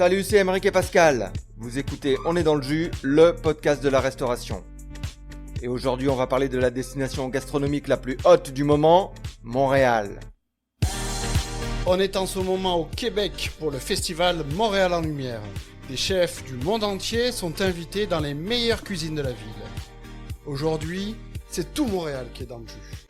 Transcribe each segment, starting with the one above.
Salut, c'est Aymeric et Pascal. Vous écoutez On est dans le jus, le podcast de la restauration. Et aujourd'hui, on va parler de la destination gastronomique la plus haute du moment, Montréal. On est en ce moment au Québec pour le festival Montréal en Lumière. Des chefs du monde entier sont invités dans les meilleures cuisines de la ville. Aujourd'hui, c'est tout Montréal qui est dans le jus.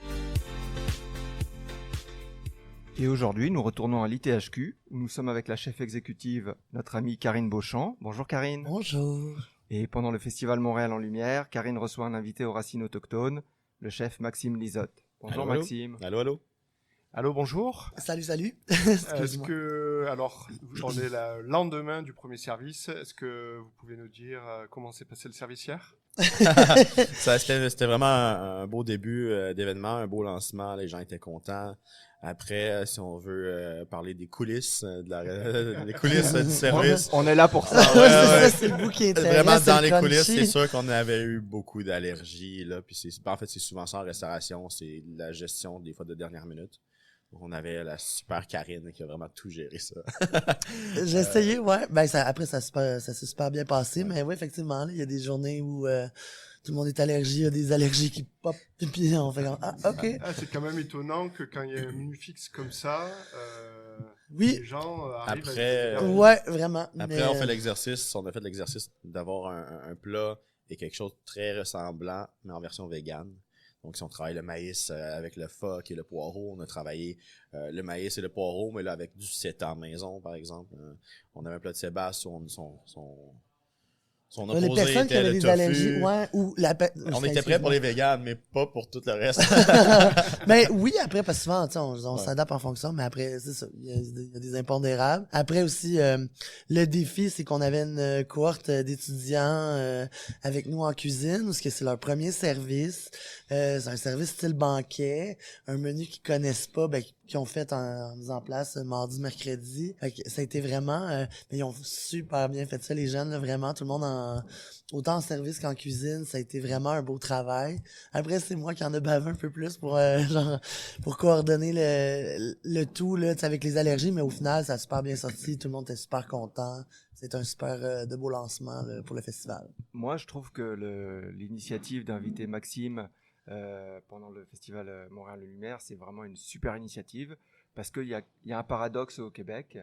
Et aujourd'hui, nous retournons à l'ITHQ, où nous sommes avec la chef exécutive, notre amie Karine Beauchamp. Bonjour Karine. Bonjour. Et pendant le festival Montréal en Lumière, Karine reçoit un invité aux racines autochtones, le chef Maxime Lisotte. Bonjour allô, Maxime. Allô. Allô, bonjour. Salut. Alors, on est le lendemain du premier service. Est-ce que vous pouvez nous dire comment s'est passé le service hier? C'était vraiment un beau début d'événement, un beau lancement. Les gens étaient contents. Après, si on veut parler des coulisses, des coulisses du service. On est là pour ça. C'est le bout qui intéresse. Vraiment, dans les crunchy. coulisses, c'est sûr qu'on avait eu beaucoup d'allergies, là. Puis en fait, c'est souvent ça en restauration. C'est la gestion, des fois, de dernière minute. On avait la super Karine qui a vraiment tout géré ça. J'ai essayé, ouais. Ben, après, ça s'est super bien passé. Ouais. Mais oui, effectivement, il y a des journées où tout le monde est allergique. Il y a des allergies qui pop. Et puis, on fait comme, OK. C'est quand même étonnant que quand il y a un menu fixe comme ça, oui. Les gens arrivent après, à... Ouais, vraiment. Après, on a fait l'exercice d'avoir un plat et quelque chose de très ressemblant, mais en version végane. Donc, si on travaille le maïs avec le phoque et le poireau, on a travaillé le maïs et le poireau, mais là, avec du sétan maison, par exemple. On avait un plat de Sébastien, son opposé les personnes qui avaient des allergies, ouais, ou on était prêts pour les véganes, mais pas pour tout le reste. Mais oui, après, parce que souvent, on s'adapte en fonction, mais après, c'est ça, il y a des impondérables. Après aussi, le défi, c'est qu'on avait une cohorte d'étudiants avec nous en cuisine, parce que c'est leur premier service. C'est un service style banquet, un menu qu'ils connaissent pas, qu'ils ont fait en mise en place mardi, mercredi. Fait que ça a été vraiment... mais ils ont super bien fait ça, les jeunes, là, vraiment. Tout le monde, autant en service qu'en cuisine, ça a été vraiment un beau travail. Après, c'est moi qui en ai bavé un peu plus pour pour coordonner le tout là, avec les allergies, mais au final, ça a super bien sorti. Tout le monde était super content. C'est un super de beau lancement là, pour le festival. Moi, je trouve que l'initiative d'inviter Maxime pendant le festival Montréal en Lumière, c'est vraiment une super initiative parce qu'il y a un paradoxe au Québec.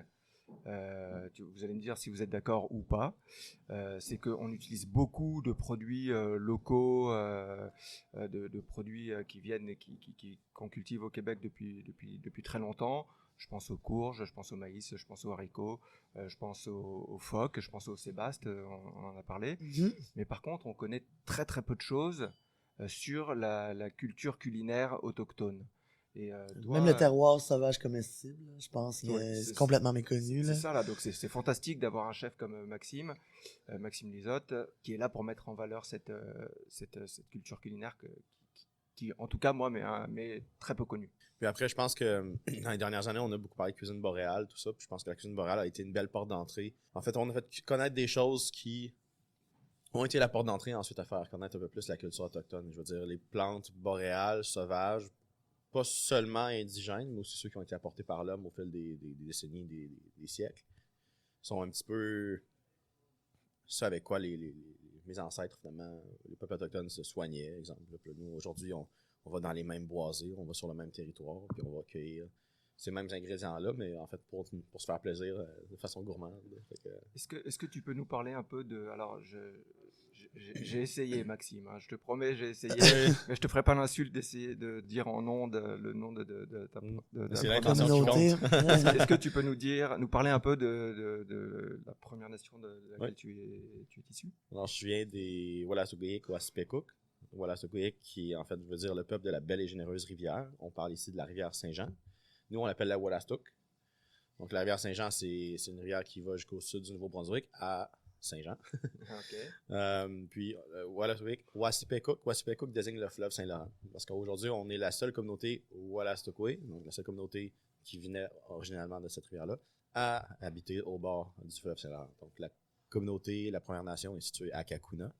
Vous allez me dire si vous êtes d'accord ou pas. C'est qu'on utilise beaucoup de produits locaux, de produits qui viennent, qu'on cultive au Québec depuis très longtemps. Je pense aux courges, je pense au maïs, je pense aux haricots, je pense aux phoques, je pense au sébaste, on en a parlé. Mm-hmm. Mais par contre, on connaît très très peu de choses sur la culture culinaire autochtone. Et même le terroir sauvage comestible, je pense que c'est complètement méconnu. C'est ça, là. Donc c'est fantastique d'avoir un chef comme Maxime Lisotte, qui est là pour mettre en valeur cette culture culinaire qui, en tout cas, moi, mais très peu connue. Puis après, je pense que dans les dernières années, on a beaucoup parlé de cuisine boréale, tout ça. Puis je pense que la cuisine boréale a été une belle porte d'entrée. En fait, on a fait connaître des choses qui ont été la porte d'entrée ensuite à faire connaître un peu plus la culture autochtone. Je veux dire, les plantes boréales, sauvages, pas seulement indigènes, mais aussi ceux qui ont été apportés par l'homme au fil des décennies, des siècles, sont un petit peu ce avec quoi mes ancêtres, finalement, les peuples autochtones se soignaient, exemple. Nous, aujourd'hui, on va dans les mêmes boisés, on va sur le même territoire, puis on va cueillir ces mêmes ingrédients-là, mais en fait, pour se faire plaisir de façon gourmande. Est-ce que tu peux nous parler un peu de... Alors, j'ai essayé, Maxime, hein, je te promets, j'ai essayé, mais je te ferai pas l'insulte d'essayer de dire en ondes le nom de ta communauté. Est-ce que tu peux nous parler un peu de la Première Nation de laquelle tu es issu? Alors, je viens des Wolastoqiyik Waspécook. Wolastoqiyik qui, en fait, veut dire le peuple de la belle et généreuse rivière. On parle ici de la rivière Saint-Jean. Nous, on l'appelle la Wolastoq. Donc, la rivière Saint-Jean, c'est une rivière qui va jusqu'au sud du Nouveau-Brunswick, à Saint-Jean. Okay. Puis, Waspécook désigne le fleuve Saint-Laurent. Parce qu'aujourd'hui, on est la seule communauté Wolastoqiyik, donc la seule communauté qui venait originalement de cette rivière-là, à habiter au bord du fleuve Saint-Laurent. Donc, la communauté, la Première Nation est située à Kakuna,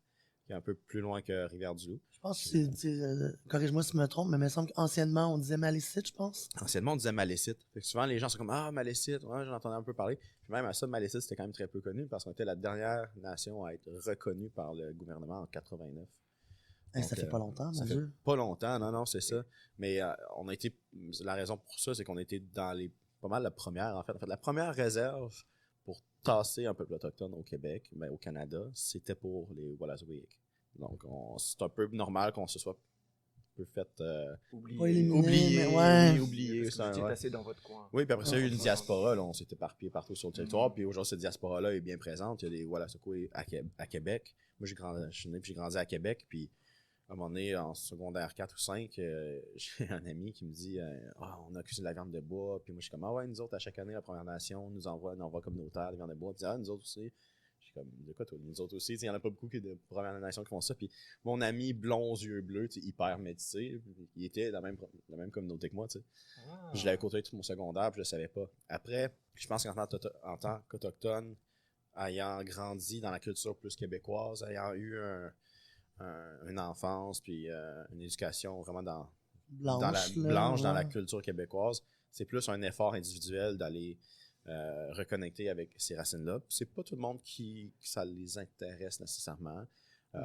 qui est un peu plus loin que Rivière-du-Loup. Je pense que corrige-moi si je me trompe, mais il me semble qu'anciennement, on disait Malécite, je pense. Anciennement, on disait Malécite. Fait que souvent, les gens sont comme « Ah, Malécite! » Ouais, j'en entendais un peu parler. Puis même à ça, Malécite, c'était quand même très peu connu parce qu'on était la dernière nation à être reconnue par le gouvernement en 89. Ça fait pas longtemps, ça mon fait Dieu. pas longtemps, non, c'est ça. Mais on a été... La raison pour ça, c'est qu'on était dans les... Pas mal la première, en fait. En fait, la première réserve pour tasser un peuple autochtone au Québec, ben, au Canada, c'était pour les Wolastoqiyik. Donc, c'est un peu normal qu'on se soit un peu fait Pas éliminé, oublier, mais ouais. oui, oublier. Parce que vous étiez ouais. tassé dans votre coin. Oui, puis après ça, il y a eu une Ouais. diaspora, là, on s'est éparpillé partout sur le territoire, puis aujourd'hui, cette diaspora-là est bien présente. Il y a des Wolastoqiyik à Québec. Moi, je suis né puis j'ai grandi à Québec, puis à un moment donné, en secondaire 4 ou 5, j'ai un ami qui me dit on a cuisiné de la viande de bois. Puis moi, je suis comme ah ouais, nous autres, à chaque année, la Première Nation nous envoie un envoi communautaire de viande de bois. Puis nous autres aussi. Je suis comme de quoi toi, nous autres aussi. Il n'y en a pas beaucoup de Première Nation qui font ça. Puis mon ami blond aux yeux bleus, hyper métissé, il était dans la même communauté que moi. T'sais. Ah. Je l'avais côtoyé tout mon secondaire, puis je le savais pas. Après, je pense qu'en tant qu'autochtone, ayant grandi dans la culture plus québécoise, ayant eu une enfance puis une éducation vraiment Blanche, dans la ouais. culture québécoise, c'est plus un effort individuel d'aller reconnecter avec ces racines-là. C'est pas tout le monde qui ça les intéresse nécessairement.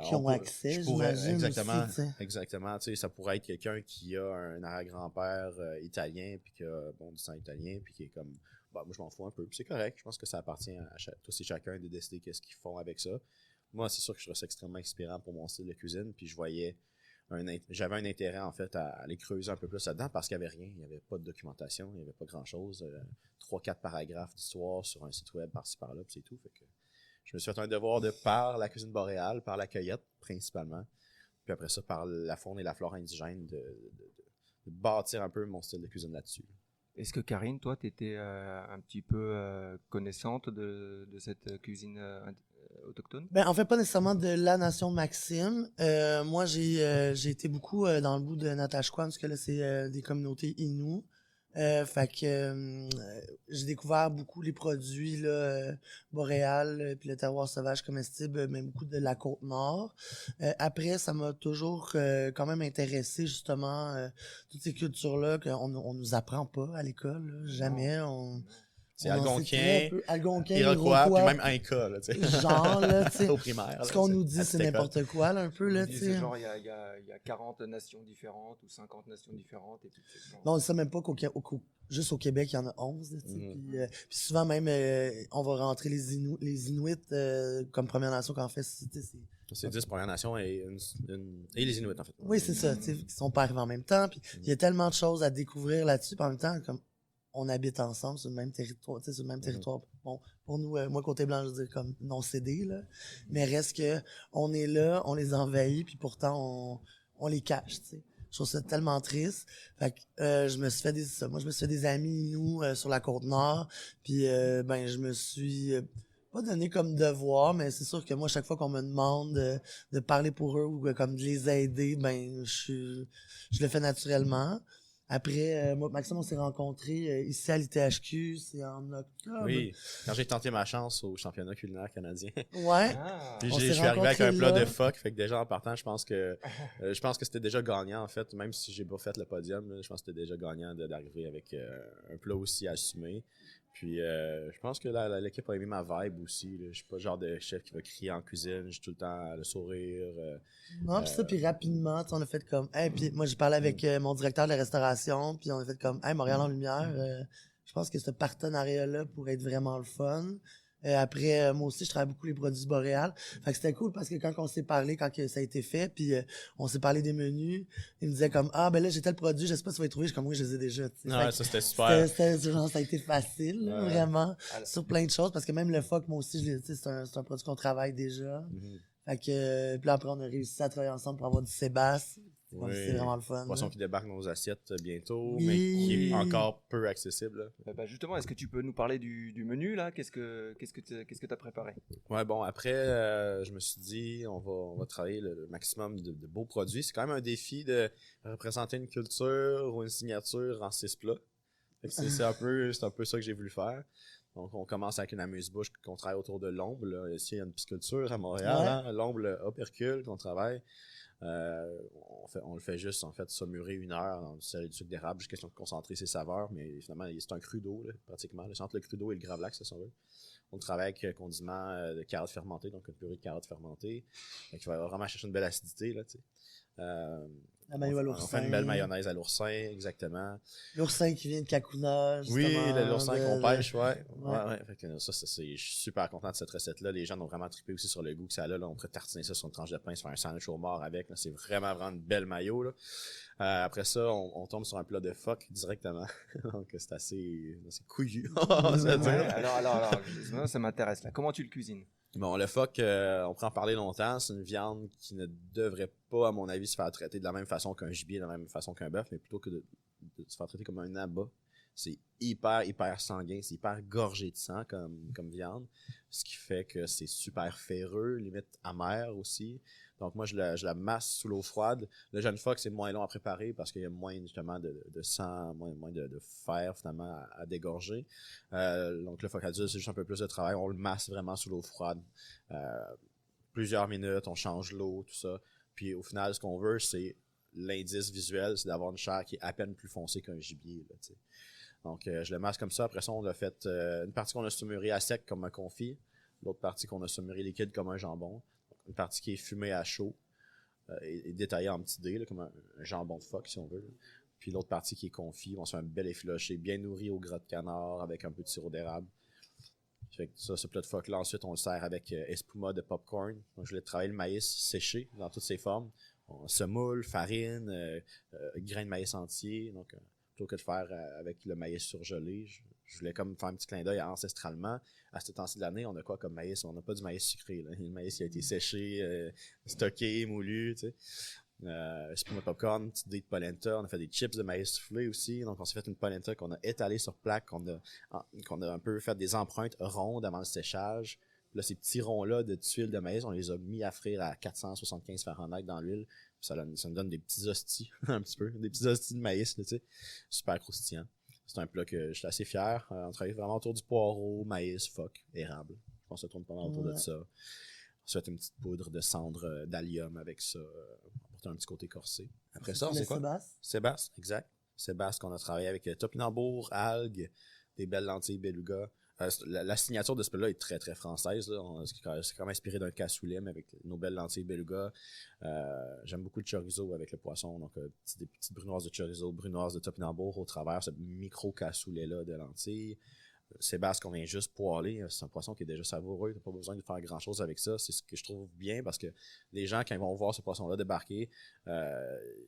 Qui ont accès, j'imagine. Exactement, aussi, exactement. Tu sais, ça pourrait être quelqu'un qui a un arrière-grand-père italien puis qui a du sang italien puis qui est comme bah, moi je m'en fous un peu. Puis c'est correct. Je pense que ça appartient à tous et chacun de décider qu'est-ce qu'ils font avec ça. Moi, c'est sûr que je trouve ça extrêmement inspirant pour mon style de cuisine, puis j'avais un intérêt, en fait, à aller creuser un peu plus là-dedans parce qu'il n'y avait rien, il n'y avait pas de documentation, il n'y avait pas grand-chose, 3-4 paragraphes d'histoire sur un site web par-ci par-là, puis c'est tout, fait que je me suis fait un devoir de par la cuisine boréale, par la cueillette, principalement, puis après ça, par la faune et la flore indigène, de bâtir un peu mon style de cuisine là-dessus. Est-ce que Karine, toi, tu étais un petit peu connaissante de cette cuisine autochtone? Ben, en fait, pas nécessairement de la nation Maxime. Moi, j'ai été beaucoup dans le bout de Natashquan, parce que là, c'est des communautés Innu. Fait que j'ai découvert beaucoup les produits là, boréal, puis le terroir sauvage comestible, mais beaucoup de la côte nord. Après, ça m'a toujours quand même intéressé justement toutes ces cultures-là qu'on nous apprend pas à l'école, là, jamais. C'est on en sait algonquin, très peu. Algonquin, Iroquois, puis Iroquois, même Inca, là, tu sais. genre, là, tu sais. Au primaire. Ce qu'on nous dit, c'est Azteca. n'importe quoi, là, un peu, là, On tu dit, sais. c'est genre, il y a 40 nations différentes ou 50 nations différentes. Et puis, c'est genre- Non, on sait même pas juste au Québec, il y en a 11, là, tu sais. Mhm. Puis souvent, même, on va rentrer les Inuits comme Première Nation, qu'en fait, c'est... C'est 10 Premières Nations et les Inuits, en fait. Oui, c'est ça, tu sais, qui sont pas arrivés en même temps. Puis il y a tellement de choses à découvrir là-dessus. Puis en même temps, comme on habite ensemble sur le même territoire, tu sais, sur le même territoire. Bon, pour nous, moi, côté blanc, je veux dire, comme non cédé, là. Mais reste que, on est là, on les envahit, puis pourtant, on les cache, tu sais. Je trouve ça tellement triste. Fait que, je me suis fait des amis, nous, sur la Côte-Nord. Puis, ben, je me suis pas donné comme devoir, mais c'est sûr que moi, chaque fois qu'on me demande de parler pour eux ou comme de les aider, ben, je le fais naturellement. Après, moi, Maxime, on s'est rencontrés ici à l'ITHQ, c'est en octobre. Oui, quand j'ai tenté ma chance au championnat culinaire canadien. Ouais. Ah, Puis On je s'est suis arrivé avec un rencontrés plat là. de phoque, fait que déjà en partant, je pense que c'était déjà gagnant en fait, même si j'ai pas fait le podium, là, je pense que c'était déjà gagnant d'arriver avec un plat aussi assumé. Puis je pense que l'équipe a aimé ma vibe aussi. Là. Je suis pas le genre de chef qui va crier en cuisine, j'ai tout le temps le sourire. Non, puis ça, puis rapidement, tu sais, on a fait comme, hey, puis moi, j'ai parlé avec mon directeur de la restauration, puis on a fait comme, hey, Montréal en lumière, je pense que ce partenariat-là pourrait être vraiment le fun. Après, moi aussi, je travaille beaucoup les produits boréal. Fait que c'était cool parce que quand on s'est parlé, quand que ça a été fait, puis on s'est parlé des menus, il me disait comme, ah, ben là, j'ai tel produit, je sais pas si tu vas y trouver. Je suis comme, oui, je les ai déjà, tu sais. Fait Ouais, que ça c'était super. genre, ça a été facile, là, Ouais. vraiment, Alors- sur plein de choses, parce que même le phoque, moi aussi, tu sais, c'est un produit qu'on travaille déjà. Mhm. Fait que, puis là, après, on a réussi à travailler ensemble pour avoir du Sébastien. Oui. C'est vraiment le fun. Poisson là. qui débarque dans nos assiettes bientôt, Oui. mais qui est encore peu accessible. Là. Bah, justement, est-ce que tu peux nous parler du menu là? Qu'est-ce que tu as préparé? Ouais, bon, après, je me suis dit, on va travailler le maximum de beaux produits. C'est quand même un défi de représenter une culture ou une signature en 6 plats. Fait que c'est un peu ça que j'ai voulu faire. Donc, on commence avec une amuse-bouche qu'on travaille autour de l'ombre. Là. Ici, il y a une pisciculture à Montréal. Ouais. Hein? L'ombre, le opercule qu'on travaille. On le fait juste, en fait, saumurer 1 heure dans du sel et du sucre d'érable, juste question de concentrer ses saveurs. Mais finalement, c'est un cru d'eau, là, pratiquement. Là, entre le cru d'eau et le gravlax, ça s'en veut. On travaille avec condiment de carottes fermentées, donc une purée de carottes fermentées. Donc, il va vraiment chercher une belle acidité, là, tu sais. La mayo à On l'oursin. fait une belle mayonnaise à l'oursin, exactement. L'oursin qui vient de Kakuna, Oui, justement. l'oursin qu'on pêche, ouais. Ouais. Ouais. Fait que ça, je suis super content de cette recette-là. Les gens ont vraiment trippé aussi sur le goût que ça a là. On pourrait tartiner ça sur une tranche de pain, se faire un sandwich au mort avec. Là. C'est vraiment une belle mayo, là. Après ça, on tombe sur un plat de phoque directement. Donc, c'est assez couillu. on va Ouais, dire. alors, ça m'intéresse là. Comment tu le cuisines? Bon, le phoque, on pourrait en parler longtemps. C'est une viande qui ne devrait pas, à mon avis, se faire traiter de la même façon qu'un gibier, de la même façon qu'un bœuf, mais plutôt que de se faire traiter comme un abat. C'est hyper sanguin, c'est hyper gorgé de sang comme viande, ce qui fait que c'est super ferreux, limite amer aussi. Donc moi, je la masse sous l'eau froide. Le jeune phoque, c'est moins long à préparer parce qu'il y a moins justement de sang, moins de fer finalement à dégorger. Donc le phoque adulte, c'est juste un peu plus de travail. On le masse vraiment sous l'eau froide. Plusieurs minutes, on change l'eau, tout ça. Puis au final, ce qu'on veut, c'est l'indice visuel, c'est d'avoir une chair qui est à peine plus foncée qu'un gibier, là, tu sais. Donc, je le masse comme ça. Après ça, on l'a fait une partie qu'on a saumurée à sec comme un confit, l'autre partie qu'on a saumurée liquide comme un jambon, une partie qui est fumée à chaud et détaillée en petits dés, là, comme un jambon de phoque, si on veut. Là. Puis l'autre partie qui est confit, on se fait un bel effiloché, bien nourri au gras de canard avec un peu de sirop d'érable. Fait que ça, ce plat de phoque-là, ensuite, on le sert avec espuma de popcorn. Donc, je voulais travailler le maïs séché dans toutes ses formes. Semoule, farine, grains de maïs entier. Donc, plutôt que de faire avec le maïs surgelé, je voulais comme faire un petit clin d'œil ancestralement. À ce temps-ci de l'année, on a quoi comme maïs? On n'a pas du maïs sucré. Là. Le maïs qui a été séché, stocké, moulu, tu sais. Espuma de popcorn, petite dé de polenta. On a fait des chips de maïs soufflé aussi. Donc, on s'est fait une polenta qu'on a étalée sur plaque, qu'on a un peu fait des empreintes rondes avant le séchage. Là, ces petits ronds-là de tuiles de maïs, on les a mis à frire à 475 Fahrenheit dans l'huile. Ça nous donne des petits hosties, un petit peu. Des petits hosties de maïs, là, tu sais. Super croustillant. C'est un plat que je suis assez fier. On travaille vraiment autour du poireau, maïs, phoque, érable. Je pense que ça tourne pas mal autour de ça. Ensuite, une petite poudre de cendre d'allium avec ça, pour apporter un petit côté corsé. Après ça, c'est quoi? Sébastien, exact. Sébastien qu'on a travaillé avec topinambour, algues, des belles lentilles beluga. La signature de ce plat-là est très, très française. Là. C'est quand même inspiré d'un cassoulet, mais avec nos belles lentilles beluga. J'aime beaucoup le chorizo avec le poisson. Donc, des petites brunoises de chorizo, brunoises de topinambour au travers, ce micro-cassoulet-là de lentilles. Sébastien qu'on vient juste poêler, c'est un poisson qui est déjà savoureux, t'as pas besoin de faire grand chose avec ça, c'est ce que je trouve bien parce que les gens quand ils vont voir ce poisson-là débarquer,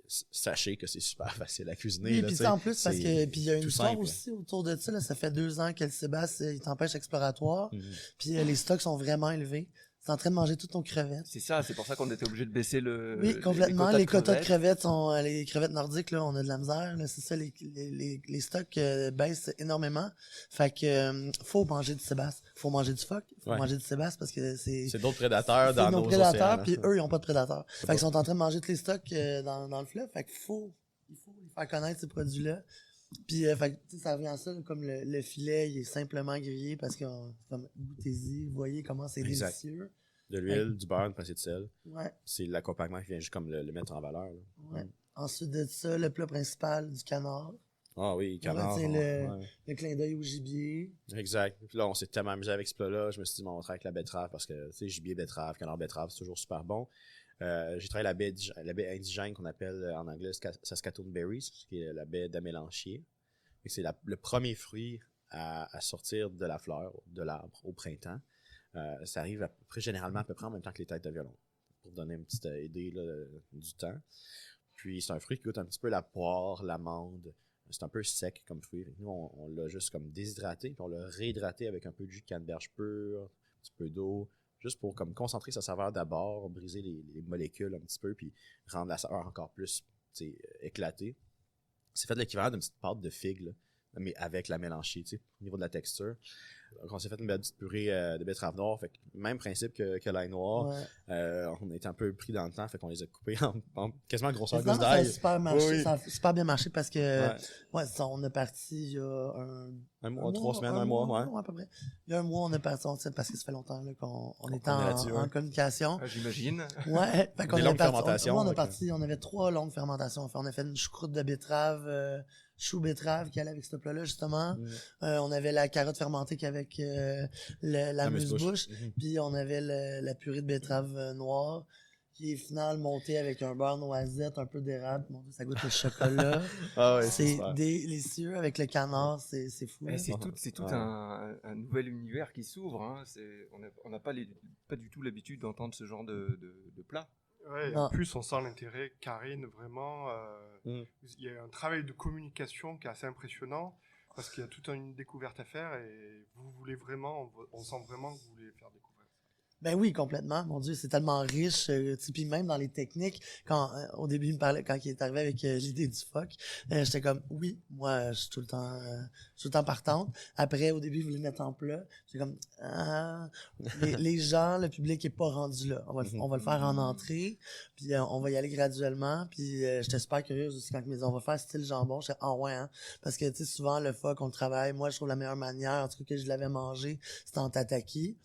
sachez que c'est super facile à cuisiner. Oui, là, puis ça en plus parce que puis il y a une histoire simple. aussi autour de ça, là, ça fait 2 ans que le Sébastien il t'empêche exploratoire, puis les stocks sont vraiment élevés. T'es en train de manger toutes ton crevettes. C'est ça, c'est pour ça qu'on était obligé de baisser le. Oui, complètement. Les quotas de crevettes sont les crevettes nordiques, là, on a de la misère. Là, c'est ça, les stocks baissent énormément. Fait que faut manger du Sébastien. Faut manger du phoque. Faut manger du Sébastien parce que c'est d'autres prédateurs dans nos prédateurs, océans. puis eux, ils ont pas de prédateurs. Fait qu'ils sont en train de manger tous les stocks dans le fleuve. Fait qu'il faut les faire connaître ces produits-là. Puis fait que, ça revient à ça, là, comme le filet, il est simplement grillé parce que comme goûtez-y, vous voyez comment c'est délicieux. De l'huile, du beurre, une pincée de sel. Ouais. C'est l'accompagnement qui vient juste comme le mettre en valeur. Là. Ouais. Ensuite de ça, le plat principal du canard. Ah oui, canard. Le clin d'œil au gibier. Exact. Puis là, on s'est tellement amusé avec ce plat-là. Je me suis dit, on va travailler avec la betterave parce que, tu sais, gibier, betterave, canard, betterave, c'est toujours super bon. J'ai travaillé la baie indigène qu'on appelle en anglais Saskatoon Berries, qui est la baie d'amélanchier. C'est le premier fruit à sortir de la fleur, de l'arbre, au printemps. Ça arrive généralement à peu près en même temps que les têtes de violon, pour donner une petite idée là, du temps. Puis c'est un fruit qui goûte un petit peu la poire, l'amande. C'est un peu sec comme fruit. Nous, on l'a juste comme déshydraté, puis on l'a réhydraté avec un peu de jus de canneberge pur, un petit peu d'eau, juste pour comme concentrer sa saveur d'abord, briser les molécules un petit peu, puis rendre la saveur encore plus éclatée. C'est fait l'équivalent d'une petite pâte de figue, là. mais avec la mélanchée, tu sais, au niveau de la texture. Donc, on s'est fait une belle petite purée de betterave noire. Fait que même principe que l'ail noir. Ouais. On a été un peu pris dans le temps, fait qu'on les a coupés en quasiment grosseur Mais gousse finalement, ça a d'ail. super marché. Oui. Ça a super bien marché parce que, Ouais. on est parti il y a Un mois, 3 semaines, un mois, ouais. à peu près. Il y a un mois, on est parti, parce que ça fait longtemps là, qu'on était est là-dessus, en ouais. communication. Ah, j'imagine. Ouais, fait qu'on Des est longues parti, fermentations, on est donc, parti, on avait 3 longues fermentations. Enfin, on a fait une choucroute de betterave, chou betterave qui allait avec ce plat-là, justement. On avait la carotte fermentée qui avec la mousse-bouche. Puis on avait la purée de betterave noire qui est finalement montée avec un beurre noisette, un peu d'érable. Mon Dieu, ça goûte le chocolat. Ah ouais, C'est super. délicieux avec le canard, c'est fou. Eh, là. c'est tout Ouais. un nouvel univers qui s'ouvre. Hein. On n'a pas du tout l'habitude d'entendre ce genre de plat. Ouais, et Non. en plus, on sent l'intérêt, Karine, vraiment. Il y a un travail de communication qui est assez impressionnant parce qu'il y a toute une découverte à faire et vous voulez vraiment, on sent vraiment que vous voulez faire découvrir. Ben oui, complètement. Mon Dieu, c'est tellement riche. Tu sais, puis même dans les techniques, quand au début, il me parlait, quand il est arrivé avec l'idée du phoque, j'étais comme, oui, moi, je suis tout le temps partante. Après, au début, il voulait mettre en plat. J'étais comme, les gens, le public est pas rendu là. On va le faire en entrée, puis on va y aller graduellement. Puis j'étais super curieuse aussi quand ils me disaient, on va faire style jambon. J'étais, ah ouais, hein. Parce que, tu sais, souvent, le phoque, on le travaille. Moi, je trouve la meilleure manière, en tout cas, que je l'avais mangé, c'était en tataki.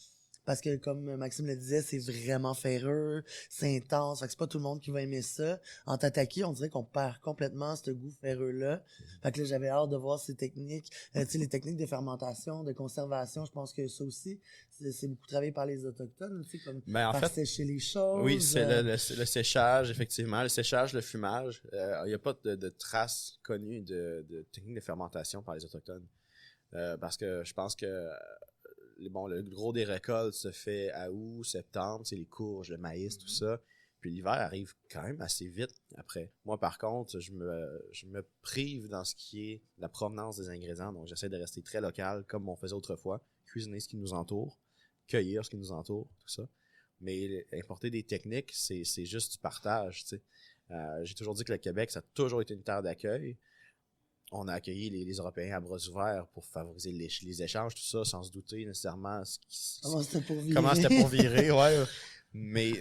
Parce que, comme Maxime le disait, c'est vraiment ferreux, c'est intense. Fait que c'est pas tout le monde qui va aimer ça. En tataki, on dirait qu'on perd complètement ce goût ferreux-là. Fait que là, j'avais hâte de voir ces techniques. Tu sais, les techniques de fermentation, de conservation, je pense que ça aussi, c'est beaucoup travaillé par les Autochtones, tu sais, comme Ben, en faire fait, sécher les choses. oui, c'est le séchage, effectivement. Le séchage, le fumage. Il n'y a pas de traces connues de techniques de fermentation par les Autochtones. Parce que je pense que le gros des récoltes se fait à août, septembre, c'est les courges, le maïs, tout ça. Puis l'hiver arrive quand même assez vite après. Moi, par contre, je me prive dans ce qui est la provenance des ingrédients. Donc, j'essaie de rester très local, comme on faisait autrefois. Cuisiner ce qui nous entoure, cueillir ce qui nous entoure, tout ça. Mais importer des techniques, c'est juste du partage, tu sais. J'ai toujours dit que le Québec, ça a toujours été une terre d'accueil. On a accueilli les Européens à bras ouverts pour favoriser les échanges, tout ça, sans se douter nécessairement Comment c'était pour virer. comment c'était pour virer, ouais. Mais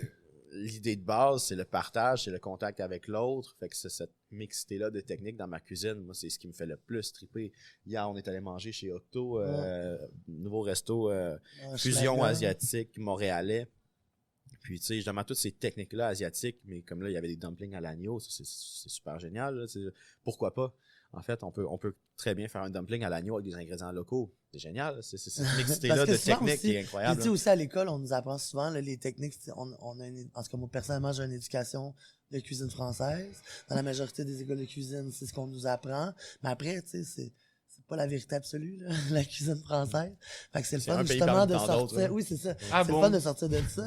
l'idée de base, c'est le partage, c'est le contact avec l'autre. Fait que c'est cette mixité-là de techniques dans ma cuisine. Moi, c'est ce qui me fait le plus triper. Hier, on est allé manger chez Octo, nouveau resto fusion asiatique montréalais. Puis, tu sais, je demande toutes ces techniques-là asiatiques, mais comme là, il y avait des dumplings à l'agneau, c'est super génial. Là, pourquoi pas? En fait, on peut très bien faire un dumpling à l'agneau avec des ingrédients locaux. C'est génial. C'est cette mixité-là de techniques aussi, qui est incroyable. Tu sais, aussi à l'école, on nous apprend souvent là, les techniques. En tout cas, moi, personnellement, j'ai une éducation de cuisine française. Dans la majorité des écoles de cuisine, c'est ce qu'on nous apprend. Mais après, tu sais, c'est pas la vérité absolue, là, la cuisine française. Fait que c'est le fun, justement, de sortir. Hein. Oui, c'est ça. Ah c'est bon? le fun de sortir de ça.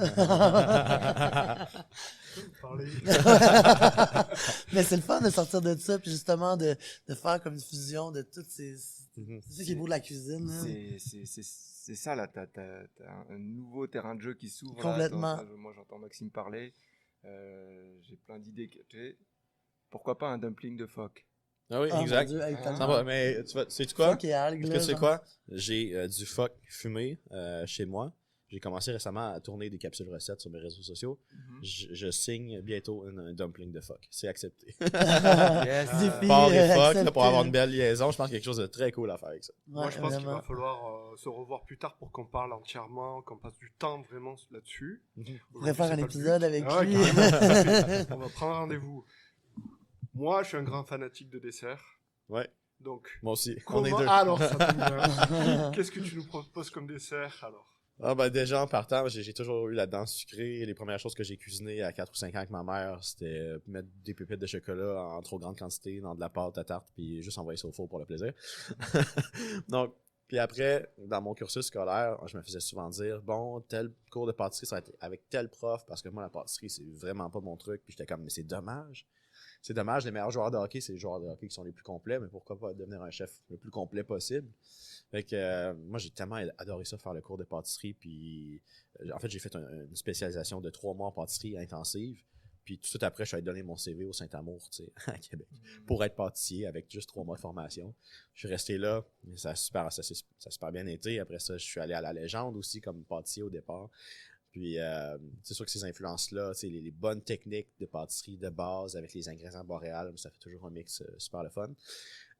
Mais c'est le fun de sortir de ça, puis justement, de faire comme une fusion de toutes ces. C'est ça qui est beau de la cuisine. Là. C'est ça, là. T'as un nouveau terrain de jeu qui s'ouvre. Complètement. Là. Moi, j'entends Maxime parler. J'ai plein d'idées. Pourquoi pas un dumpling de phoque? Ah oui, Oh, exact. mon Dieu, hey, Ah. tellement- Ça va, mais sais-tu quoi? Phoque et algues, Est-ce là, que tu sais genre. quoi? J'ai du phoque fumé chez moi. J'ai commencé récemment à tourner des capsules recettes sur mes réseaux sociaux. Je signe bientôt un dumpling de phoque. C'est accepté. Yes. Défi, Part des phoques là, accepté. pour avoir une belle liaison. Je pense qu'il y a quelque chose de très cool à faire avec ça. Moi, Ouais, je pense qu'il vraiment. va falloir se revoir plus tard pour qu'on parle entièrement, qu'on passe du temps vraiment là-dessus. On pourrait faire un Aujourd'hui, c'est épisode pas avec le but. lui. Carrément. On va prendre rendez-vous. Moi, je suis un grand fanatique de dessert. Ouais, Donc, moi aussi. On comment... est deux. Alors, ça tombe bien. Qu'est-ce que tu nous proposes comme dessert, alors? Ah ben déjà en partant, j'ai toujours eu la dent sucrée. Les premières choses que j'ai cuisinées à 4 ou 5 ans avec ma mère, c'était mettre des pépites de chocolat en trop grande quantité dans de la pâte à tarte, puis juste envoyer ça au four pour le plaisir. Donc, puis après, dans mon cursus scolaire, je me faisais souvent dire, bon, tel cours de pâtisserie, ça va être avec tel prof, parce que moi, la pâtisserie, c'est vraiment pas mon truc. Puis j'étais comme, mais c'est dommage. C'est dommage, les meilleurs joueurs de hockey, c'est les joueurs de hockey qui sont les plus complets, mais pourquoi pas devenir un chef le plus complet possible? Fait que moi, j'ai tellement adoré ça, faire le cours de pâtisserie, puis en fait, j'ai fait une spécialisation de 3 mois en pâtisserie intensive Puis tout de suite après, je suis allé donner mon CV au Saint-Amour, tu sais, à Québec, pour être pâtissier avec juste 3 mois de formation. Je suis resté là, mais ça a super bien été. Après ça, je suis allé à la Légende aussi comme pâtissier au départ. Puis c'est sûr que ces influences-là, les bonnes techniques de pâtisserie de base avec les ingrédients boréal, ça fait toujours un mix super le fun.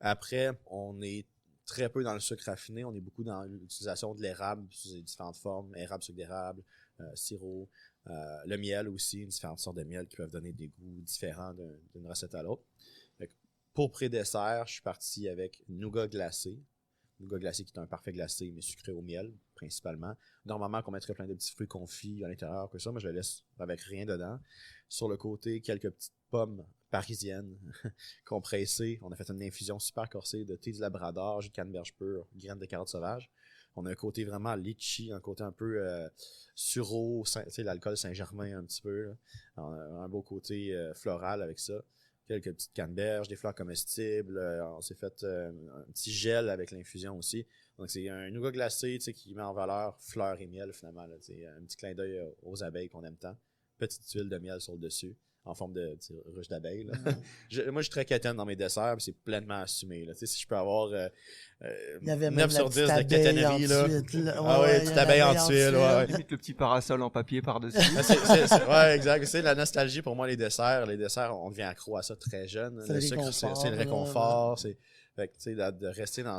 Après, on est très peu dans le sucre raffiné, on est beaucoup dans l'utilisation de l'érable sous les différentes formes, érable, sucre d'érable, sirop, le miel aussi, différentes sortes de miel qui peuvent donner des goûts différents d'une recette à l'autre. Pour pré-dessert, je suis parti avec nougat glacé. Nougat glacé qui est un parfait glacé, mais sucré au miel, principalement. Normalement, qu'on mettrait plein de petits fruits confits à l'intérieur, que ça, moi je le laisse avec rien dedans. Sur le côté, quelques petites pommes parisiennes compressées. On a fait une infusion super corsée de thé du Labrador, jus de canneberge pure, graines de carottes sauvages. On a un côté vraiment litchi, un côté un peu sureau, tu sais, l'alcool Saint-Germain un petit peu. Un beau côté floral avec ça. Quelques petites canneberges, des fleurs comestibles. On s'est fait un petit gel avec l'infusion aussi. Donc, c'est un nougat glacé qui met en valeur fleurs et miel, finalement. Là, un petit clin d'œil aux abeilles qu'on aime tant. Petite tuile de miel sur le dessus, en forme de ruche d'abeille. Moi, je suis très quétaine dans mes desserts, puis c'est pleinement assumé. Là. Si je peux avoir Il y avait 9 sur 10 de quétainerie. Là. Ah ouais, petite abeille en tuile. Ouais. Limite le petit parasol en papier par-dessus. Ouais, exact. C'est la nostalgie pour moi, les desserts. Les desserts, on devient accro à ça très jeune. Le sucre, c'est le réconfort. Fait que, de rester dans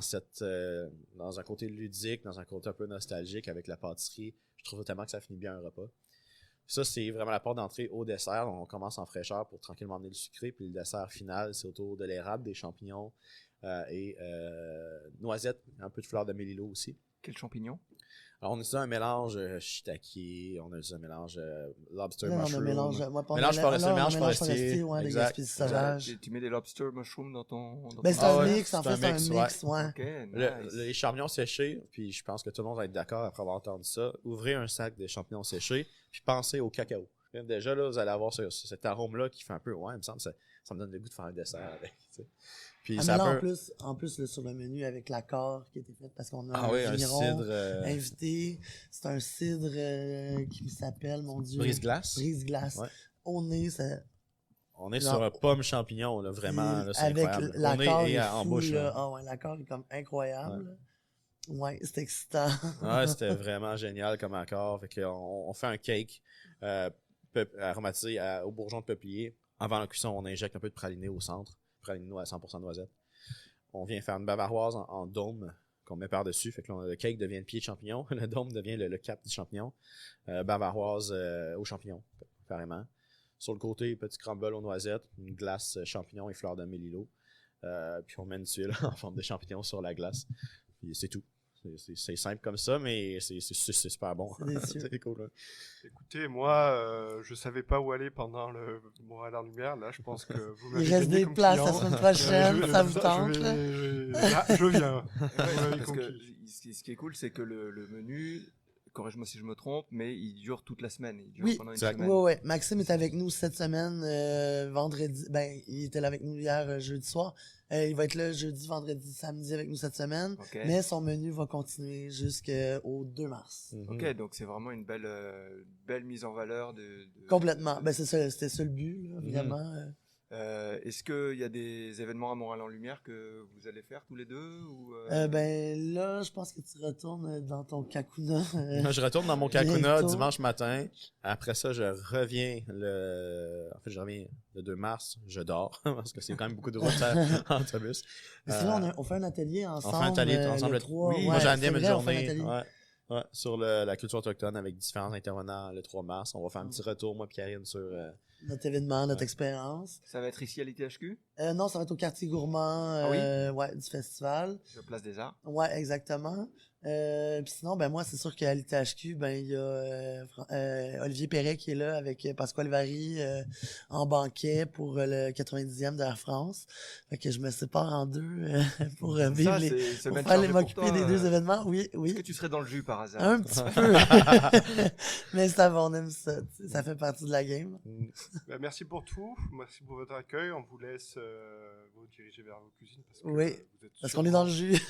dans un côté ludique, dans un côté un peu nostalgique avec la pâtisserie, je trouve tellement que ça finit bien un repas. Ça, c'est vraiment la porte d'entrée au dessert. On commence en fraîcheur pour tranquillement emmener le sucré. Puis le dessert final, c'est autour de l'érable, des champignons et noisettes, un peu de fleurs de mélilo aussi. Quel champignon? Alors, on a un mélange shiitake, on a un mélange lobster Là, mushroom. mélange forestier. Ouais, des Exact. gaspilles sauvages. Tu mets des lobster mushrooms dans ton... Ben, c'est un mix, en fait, c'est un mix, ouais. Okay, nice. Les champignons séchés, puis je pense que tout le monde va être d'accord après avoir entendu ça. Ouvrez un sac de champignons séchés, puis pensez au cacao. Déjà, là, vous allez avoir cet arôme-là qui fait un peu, ouais, il me semble, ça me donne le goût de faire un dessert avec, tu sais. Puis mais là, en plus là, sur le menu, avec l'accord qui a été fait, parce qu'on a un vigneron invité. C'est un cidre qui s'appelle, mon Dieu... Brise-glace. Brise-glace. Ouais. Au nez, ça... On est sur un pomme champignon, là, vraiment. Là, c'est avec incroyable. l'accord Au nez et est fou, en bouche. là. Ah ouais, l'accord est comme incroyable. Ouais, c'est excitant. Ouais, c'était vraiment génial comme accord. Fait qu'on fait un cake aromatisé au bourgeon de peuplier. Avant la cuisson, on injecte un peu de praliné au centre. Praliné à 100% noisette. On vient faire une bavaroise en dôme qu'on met par-dessus. Fait que le cake devient le pied de champignon. Le dôme devient le cap du champignon. Bavaroise aux champignons, carrément. Sur le côté, petit crumble aux noisettes, une glace champignons et fleurs de mélilo. Puis on met une tuile en forme de champignons sur la glace. Puis c'est tout. C'est simple comme ça, mais c'est super bon. C'est cool. Hein. Écoutez, moi, je savais pas où aller pendant le Montréal en lumière. Là, je pense que vous m'avez Il reste des places la semaine prochaine, ça vous tente. Je viens. Parce que ce qui est cool, c'est que le menu, corrige-moi si je me trompe, mais il dure toute la semaine. Il dure pendant une semaine. Oui. Maxime est avec nous cette semaine, vendredi. Ben, il était là avec nous hier, jeudi soir. Il va être là jeudi, vendredi, samedi avec nous cette semaine. Okay. Mais son menu va continuer jusqu'au 2 mars. Ok, donc c'est vraiment une belle mise en valeur de... Complètement. Ben, c'était ça le but, là, vraiment. Est-ce qu'il y a des événements à Montréal en Lumière que vous allez faire tous les deux ou Ben là, je pense que tu retournes dans ton Kakuna. Je retourne dans mon Kakuna dimanche matin. Après ça, je reviens le 2 mars. Je dors parce que c'est quand même beaucoup de route en autobus. Parce que là, on fait un atelier ensemble. On fait un atelier ensemble. Le 3. Oui, moi j'ai amené une journée. Ouais, sur la culture autochtone avec différents intervenants le 3 mars. On va faire un petit retour, moi et Karine, sur... notre événement, notre expérience. Ça va être ici à l'ITHQ? Non, ça va être au quartier gourmand du festival. La Place des Arts? Ouais, exactement. Puis sinon, ben moi, c'est sûr qu'à l'ITHQ, ben il y a Olivier Perret qui est là avec Pasquale Vary en banquet pour le 90e d'Air France. Fait que je me sépare en deux pour vivre m'occuper des deux événements. Oui. Est-ce que tu serais dans le jus par hasard? Un petit peu. Mais ça va, on aime ça. Ça fait partie de la game. Ben, merci pour tout. Merci pour votre accueil. On vous laisse vous diriger vers vos cuisines parce que parce qu'on est dans le jus.